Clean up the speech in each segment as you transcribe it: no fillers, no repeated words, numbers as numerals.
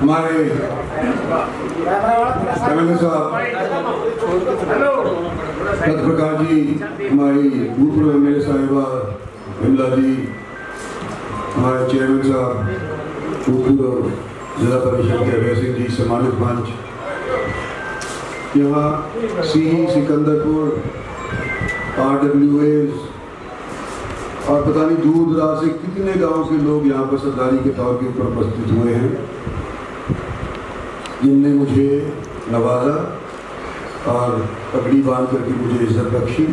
हमारे एमएलए साहब सतप्रकाश जी, हमारी भूतपूर्व एमएलए साहिबा विमला जी, हमारे चेयरमैन साहब भूतपूर्व जिला परिषद के अभय सिंह जी, सम्मानित मंच, यहाँ सीई सिकंदरपुर, RWAs और पता नहीं दूर दराज से कितने गांव के लोग यहाँ पर सरदारी के तौर के ऊपर उपस्थित हुए हैं, जिनने मुझे नवाजा और पगड़ी बांध करके मुझे इज्जत बख्शी।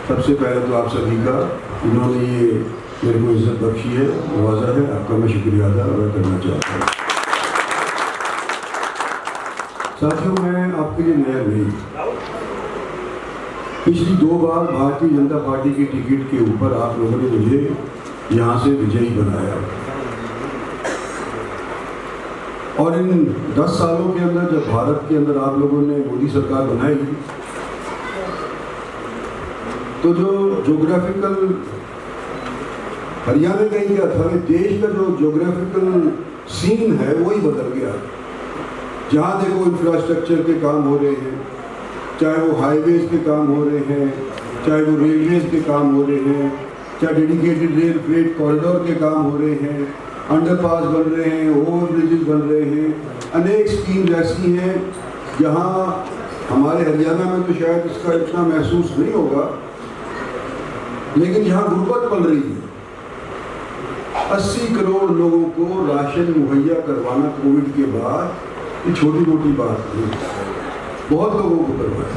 सबसे पहले तो आप सभी का, उन्होंने ये मेरे को इज्जत बख्शी है, नवाजा है, आपका मैं शुक्रिया अदा करना चाहता हूँ। साथियों, मैं आपके लिए नया नहीं, पिछली 2 बार भारतीय जनता पार्टी की टिकट के ऊपर आप लोगों ने मुझे यहाँ से विजयी बनाया और इन 10 सालों के अंदर जब भारत के अंदर आप लोगों ने मोदी सरकार बनाई तो जो ज्योग्राफिकल हरियाणा का ही क्या था, देश का जो ज्योग्राफिकल सीन है वही बदल गया। जहाँ देखो इंफ्रास्ट्रक्चर के काम हो रहे हैं, चाहे वो हाईवेज के काम हो रहे हैं, चाहे वो रेलवेज के काम हो रहे हैं, चाहे डेडिकेटेड रेल फ्रेट कॉरिडोर के काम हो रहे हैं, अंडरपास बन रहे हैं, ओवर ब्रिजेज बन रहे हैं, अनेक स्कीम्स ऐसी हैं जहाँ हमारे हरियाणा में तो शायद इसका इतना महसूस नहीं होगा, लेकिन यहाँ गुर्बत पल रही है। 80 करोड़ लोगों को राशन मुहैया करवाना कोविड के बाद ये छोटी मोटी बात नहीं, बहुत लोगों को करवाया।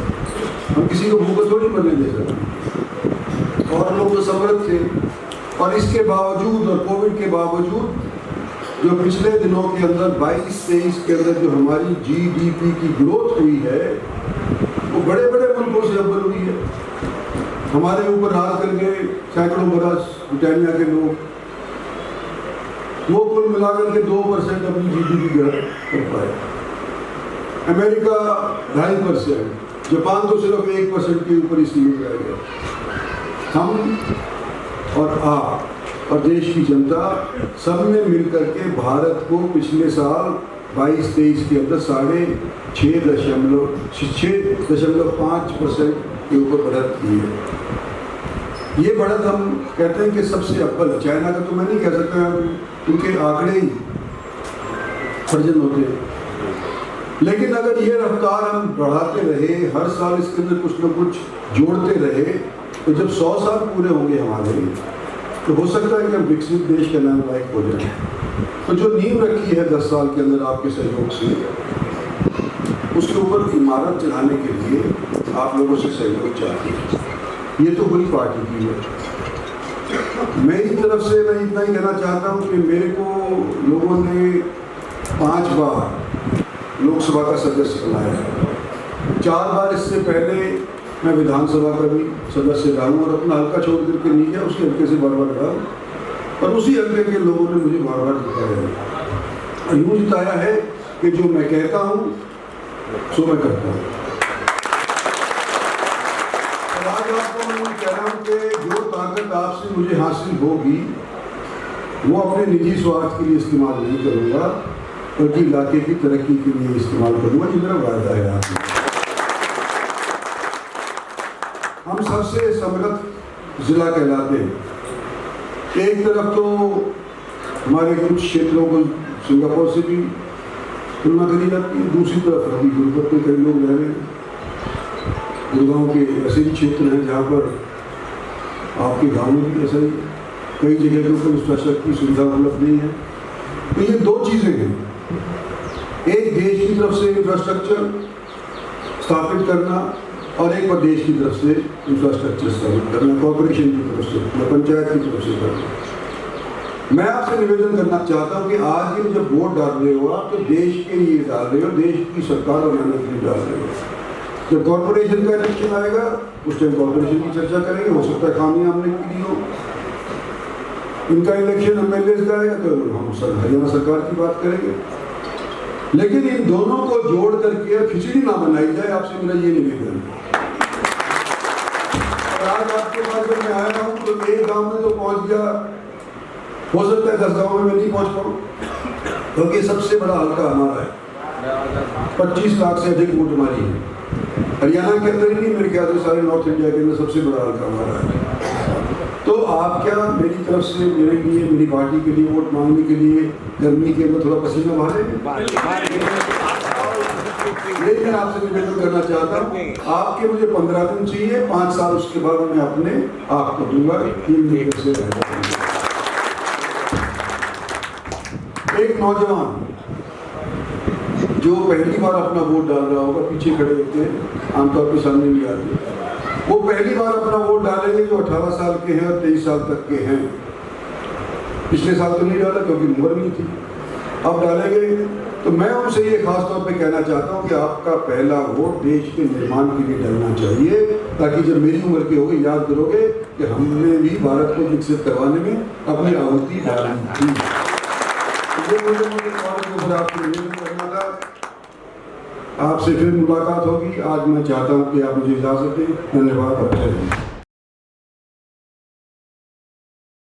हम किसी को भूखा थोड़ी मरने दे सकते, और लोग तो समृद्ध थे। और इसके बावजूद और कोविड के बावजूद जो पिछले दिनों के अंदर 22-23 के अंदर जो हमारी GDP की ग्रोथ हुई है वो बड़े बड़े मुल्कों से अव्वल हुई है। हमारे ऊपर राज करके सैकड़ों बरस ब्रिटानिया के लोग, वो कुल मिलाकर के 2% अपनी GDP कर पाए। अमेरिका 2.5%, जापान तो सिर्फ 1% के ऊपर ही सीमित रह गया। हम और आप और देश की जनता सब ने मिलकर के भारत को पिछले साल 22-23 के अंदर 6.5% के ऊपर बढ़त की है। ये बढ़त हम कहते हैं कि सबसे अव्वल है। चाइना का तो मैं नहीं कह सकता, उनके आंकड़े ही फर्जन होते हैं, लेकिन अगर ये रफ्तार हम बढ़ाते रहे, हर साल इसके अंदर कुछ न कुछ जोड़ते रहे, तो जब 100 साल पूरे होंगे हमारे, तो हो सकता है कि हम विकसित देश के नाम लायक हो जाए। तो जो नींव रखी है 10 साल के अंदर आपके सहयोग से, उसके ऊपर इमारत चढ़ाने के लिए आप लोगों से सहयोग चाहिए। ये तो पूरी पार्टी की है। मेरी तरफ से मैं इतना ही कहना चाहता हूँ कि मेरे को लोगों ने 5 बार लोकसभा का सदस्य बनाया। 4 बार इससे पहले मैं विधानसभा का भी सदस्य रहा हूँ और अपना हल्का छोड़ करके नहीं गया, उसके हल्के से बार बार रहा, और उसी हल्के के लोगों ने मुझे बार बार जिताया और यूँ जिताया है कि जो मैं कहता हूँ सो मैं करता हूँ। आज आपको मैं कह रहा हूँ कि जो ताकत आपसे मुझे हासिल होगी वो अपने निजी स्वार्थ के लिए इस्तेमाल नहीं करूँगा, बल्कि इलाके की तरक्की के लिए इस्तेमाल करूँगा। ये मेरा वायदा है आपसे। हम सबसे समृद्ध जिला कहलाते हैं। एक तरफ तो हमारे कुछ क्षेत्रों को सिंगापुर से भी तुलना करी जाती है, दूसरी तरफ अभी गुरुपत में कई लोग रह रहे हैं। गुड़गांव के ऐसे भी क्षेत्र हैं जहाँ पर आपके गाँव में भी ऐसा ही कई जगह के ऊपर इंफ्रास्ट्रक्चर की सुविधा उपलब्ध नहीं है। तो ये 2 चीज़ें हैं, एक देश की तरफ से इंफ्रास्ट्रक्चर स्थापित करना और एक प्रदेश की तरफ से इंफ्रास्ट्रक्चर स्थापित करना, कॉर्पोरेशन की तरफ से या पंचायत की तरफ से करना। मैं आपसे निवेदन करना चाहता हूँ कि आज ये जब वोट डाल रहे हो आप, तो देश के लिए डाल रहे हो, देश की सरकार बनाने के लिए डाल रहे हो। जब कॉर्पोरेशन का इलेक्शन आएगा उस टाइम कॉर्पोरेशन की चर्चा करेंगे, हो सकता है खामियां हमने की हो। इनका इलेक्शन MLA का आएगा तो हम हरियाणा सरकार की बात करेंगे। लेकिन इन दोनों को जोड़ करके खिचड़ी ना बनाई जाए, आपसे मेरा ये निवेदन है। आज आपके पास जब मैं आया हूँ तो एक गांव में तो पहुंच गया, हो सकता है 10 गांव में मैं नहीं पहुंच पाऊँ। क्योंकि सबसे बड़ा हल्का हमारा है, 25 लाख से अधिक वोट हमारी है। हरियाणा के अंदर ही नहीं, मेरे ख्याल से सारे नॉर्थ इंडिया के अंदर सबसे बड़ा हल्का हमारा है। तो आप क्या मेरी तरफ से मेरे लिए, मेरी पार्टी के लिए वोट मांगने के लिए गर्मी के अंदर थोड़ा पसीना बहाएंगे? लेकिन आपसे निवेदन करना चाहता हूँ, आपके मुझे 15 दिन चाहिए, 5 साल उसके बाद मैं अपने आप को दूंगा। एक नौजवान जो पहली बार अपना वोट डाल रहा होगा, पीछे खड़े होते हैं, आमतौर पर सामने नहीं आते, वो पहली बार अपना वोट डालेंगे जो 18 साल के हैं और 23 साल तक के हैं। पिछले साल तो नहीं डाला क्योंकि उम्र नहीं थी, अब डालेंगे। तो मैं उनसे ये खास तौर पे कहना चाहता हूँ कि आपका पहला वोट देश के निर्माण के लिए डलना चाहिए, ताकि जब मेरी उम्र के होगी याद करोगे कि हमने भी भारत को विकसित करवाने में अपनी आहुति डाली थी। आपसे फिर मुलाकात होगी। आज मैं चाहता हूँ कि आप मुझे इजाज़त दें। धन्यवाद।